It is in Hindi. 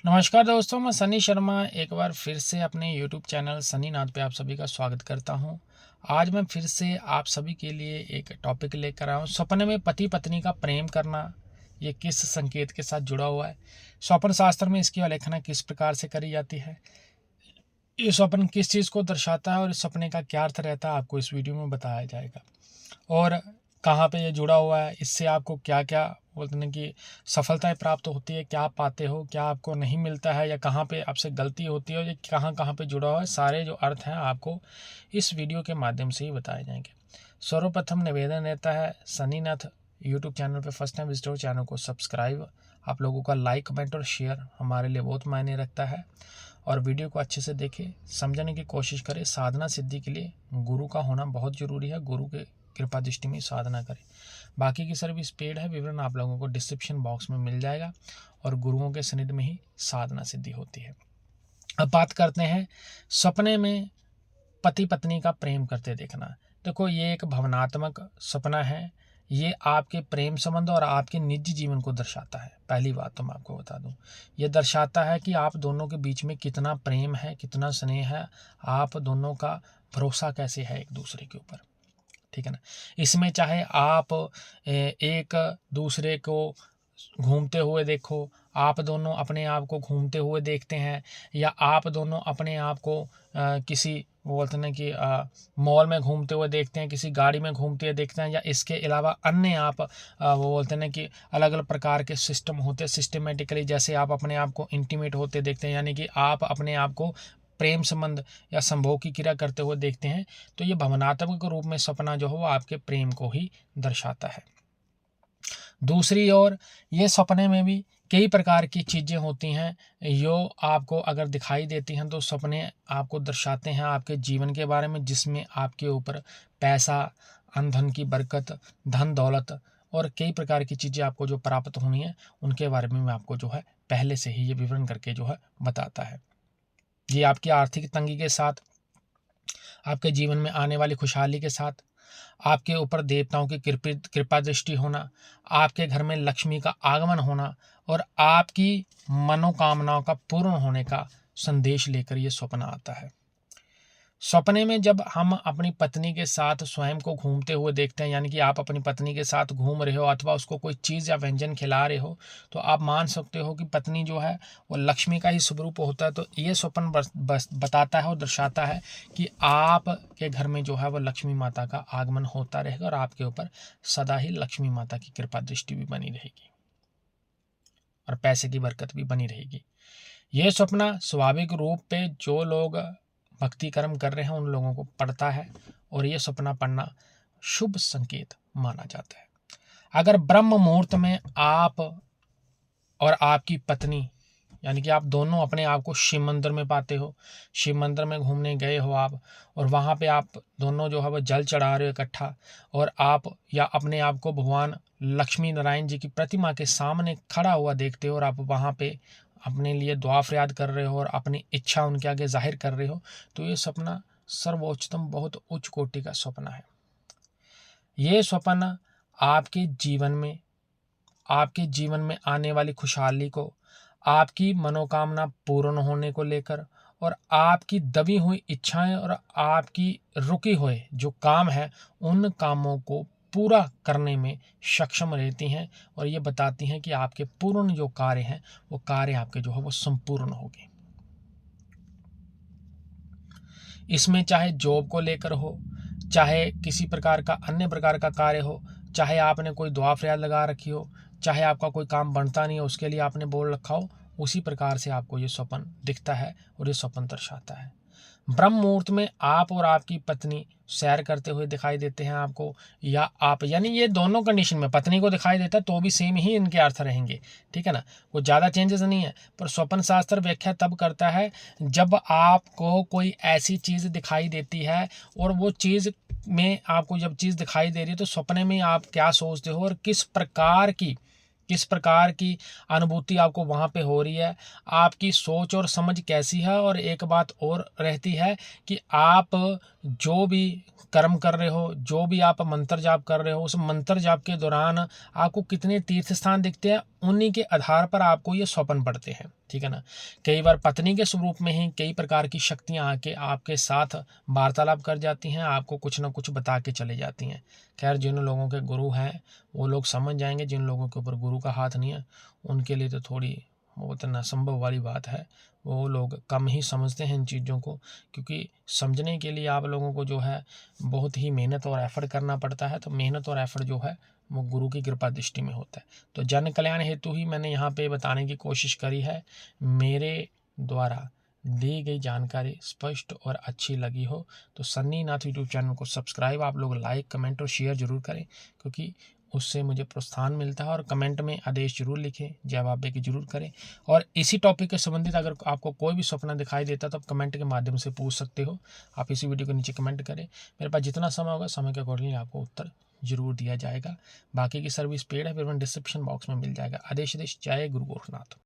नमस्कार दोस्तों, मैं सनी शर्मा एक बार फिर से अपने YouTube चैनल सनी नाथ पे आप सभी का स्वागत करता हूं। आज मैं फिर से आप सभी के लिए एक टॉपिक लेकर आया हूं। सपने में पति पत्नी का प्रेम करना, ये किस संकेत के साथ जुड़ा हुआ है? स्वप्न शास्त्र में इसकी आलेखना किस प्रकार से करी जाती है? ये स्वप्न किस चीज़ को दर्शाता है और इस सपने का क्या अर्थ रहता है, आपको इस वीडियो में बताया जाएगा। और कहाँ पे ये जुड़ा हुआ है, इससे आपको क्या क्या बोलते हैं कि सफलताएं प्राप्त होती है, क्या पाते हो, क्या आपको नहीं मिलता है, या कहाँ पे आपसे गलती होती है, और ये कहाँ कहाँ पे जुड़ा हुआ है, सारे जो अर्थ हैं आपको इस वीडियो के माध्यम से ही बताए जाएंगे। सर्वप्रथम निवेदन रहता है, सनीनाथ यूट्यूब चैनल पे फर्स्ट टाइम विजिटर, चैनल को सब्सक्राइब, आप लोगों का लाइक कमेंट और शेयर हमारे लिए बहुत मायने रखता है। और वीडियो को अच्छे से देखें, समझने की कोशिश करें। साधना सिद्धि के लिए गुरु का होना बहुत ज़रूरी है, गुरु के कृपा दृष्टि में साधना करें। बाकी की सर्विस पेड है, विवरण आप लोगों को डिस्क्रिप्शन बॉक्स में मिल जाएगा, और गुरुओं के सानिध्य में ही साधना सिद्धि होती है। अब बात करते हैं सपने में पति पत्नी का प्रेम करते देखना। देखो, ये एक भावनात्मक सपना है। ये आपके प्रेम संबंध और आपके निजी जीवन को दर्शाता है। पहली बात तो मैं आपको बता दूं, ये दर्शाता है कि आप दोनों के बीच में कितना प्रेम है, कितना स्नेह है, आप दोनों का भरोसा कैसे है एक दूसरे के ऊपर। ठीक है ना। इसमें चाहे आप एक दूसरे को घूमते हुए देखो, आप दोनों अपने आप को घूमते हुए देखते हैं, या आप दोनों अपने आप को किसी वो बोलते हैं ना कि मॉल में घूमते हुए देखते हैं, किसी गाड़ी में घूमते हुए देखते हैं, या इसके अलावा अन्य आप वो बोलते हैं ना कि अलग अलग प्रकार के सिस्टम होते हैं, सिस्टमेटिकली जैसे आप अपने आप को इंटीमेट होते देखते हैं, यानी कि आप अपने आप को प्रेम संबंध या संभोग की क्रिया करते हुए देखते हैं। तो ये भावनात्मक रूप में सपना जो है वो आपके प्रेम को ही दर्शाता है। दूसरी ओर ये सपने में भी कई प्रकार की चीज़ें होती हैं, जो आपको अगर दिखाई देती हैं तो सपने आपको दर्शाते हैं आपके जीवन के बारे में, जिसमें आपके ऊपर पैसा, धन की बरकत, धन दौलत और कई प्रकार की चीज़ें आपको जो प्राप्त होनी है, उनके बारे में मैं आपको जो है पहले से ही ये विवरण करके जो है बताता है। ये आपकी आर्थिक तंगी के साथ, आपके जीवन में आने वाली खुशहाली के साथ, आपके ऊपर देवताओं की कृपा दृष्टि होना, आपके घर में लक्ष्मी का आगमन होना, और आपकी मनोकामनाओं का पूर्ण होने का संदेश लेकर ये स्वप्न आता है। सपने में जब हम अपनी पत्नी के साथ स्वयं को घूमते हुए देखते हैं, यानी कि आप अपनी पत्नी के साथ घूम रहे हो अथवा उसको कोई चीज़ या व्यंजन खिला रहे हो, तो आप मान सकते हो कि पत्नी जो है वो लक्ष्मी का ही स्वरूप होता है। तो ये स्वप्न बस बताता है और दर्शाता है कि आपके घर में जो है वो लक्ष्मी माता का आगमन होता रहेगा, और आपके ऊपर सदा ही लक्ष्मी माता की कृपा दृष्टि भी बनी रहेगी और पैसे की बरकत भी बनी रहेगी। यह सपना स्वाभाविक रूप पे जो लोग भक्ति कर्म कर रहे हैं उन लोगों को पड़ता है, और यह सपना पढ़ना शुभ संकेत माना जाता है। अगर ब्रह्म मुहूर्त में आप और आपकी पत्नी, यानी कि आप दोनों अपने आप को शिव मंदिर में पाते हो, शिव मंदिर में घूमने गए हो आप, और वहाँ पे आप दोनों जो है वो जल चढ़ा रहे हो इकट्ठा, और आप या अपने आप को भगवान लक्ष्मी नारायण जी की प्रतिमा के सामने खड़ा हुआ देखते हो, और आप वहाँ पे अपने लिए दुआ फरियाद कर रहे हो और अपनी इच्छा उनके आगे जाहिर कर रहे हो, तो ये सपना सर्वोच्चतम बहुत उच्च कोटि का सपना है। ये सपना आपके जीवन में आने वाली खुशहाली को, आपकी मनोकामना पूर्ण होने को लेकर, और आपकी दबी हुई इच्छाएं और आपकी रुकी हुए जो काम है, उन कामों को पूरा करने में सक्षम रहती हैं, और ये बताती हैं कि आपके पूर्ण जो कार्य हैं वो कार्य आपके जो है वो संपूर्ण होंगे। इसमें चाहे जॉब को लेकर हो, चाहे किसी प्रकार का अन्य प्रकार का कार्य हो, चाहे आपने कोई दुआ फरियाद लगा रखी हो, चाहे आपका कोई काम बनता नहीं हो उसके लिए आपने बोल रखा हो, उसी प्रकार से आपको ये स्वप्न दिखता है और ये स्वप्न दर्शाता है। ब्रह्म मुहूर्त में आप और आपकी पत्नी सैर करते हुए दिखाई देते हैं आपको, या आप, यानी ये दोनों कंडीशन में पत्नी को दिखाई देता है तो भी सेम ही इनके अर्थ रहेंगे। ठीक है ना, कोई ज़्यादा चेंजेस नहीं है। पर स्वप्न शास्त्र व्याख्या तब करता है जब आपको कोई ऐसी चीज़ दिखाई देती है, और वो चीज़ में आपको जब चीज़ दिखाई दे रही है तो सपने में आप क्या सोचते हो और किस प्रकार की अनुभूति आपको वहाँ पे हो रही है, आपकी सोच और समझ कैसी है। और एक बात और रहती है कि आप जो भी कर्म कर रहे हो, जो भी आप मंत्र जाप कर रहे हो, उस मंत्र जाप के दौरान आपको कितने तीर्थ स्थान दिखते हैं, उन्हीं के आधार पर आपको ये स्वप्न पड़ते हैं। ठीक है ना। कई बार पत्नी के स्वरूप में ही कई प्रकार की शक्तियां आके आपके साथ वार्तालाप कर जाती हैं, आपको कुछ ना कुछ बता के चले जाती हैं। खैर, जिन लोगों के गुरु हैं वो लोग समझ जाएंगे, जिन लोगों के ऊपर गुरु का हाथ नहीं है उनके लिए तो थोड़ी वो तो असंभव वाली बात है। वो लोग कम ही समझते हैं इन चीज़ों को, क्योंकि समझने के लिए आप लोगों को जो है बहुत ही मेहनत और एफर्ट करना पड़ता है। तो मेहनत और एफर्ट जो है वो गुरु की कृपा दृष्टि में होता है। तो जन कल्याण हेतु ही मैंने यहाँ पे बताने की कोशिश करी है। मेरे द्वारा दी गई जानकारी स्पष्ट और अच्छी लगी हो तो सन्नी नाथ यूट्यूब चैनल को सब्सक्राइब आप लोग लाइक कमेंट और शेयर जरूर करें, क्योंकि उससे मुझे प्रोत्साहन मिलता है। और कमेंट में आदेश जरूर लिखें, जवाब की जरूर करें। और इसी टॉपिक के संबंधित अगर आपको कोई भी सपना दिखाई देता तो आप कमेंट के माध्यम से पूछ सकते हो। आप इसी वीडियो के नीचे कमेंट करें, मेरे पास जितना समय होगा समय के अकॉर्डिंगली आपको उत्तर जरूर दिया जाएगा। बाकी की सर्विस पेड है, फिर डिस्क्रिप्शन बॉक्स में मिल जाएगा। आदेश जय गुरु गोरखनाथ।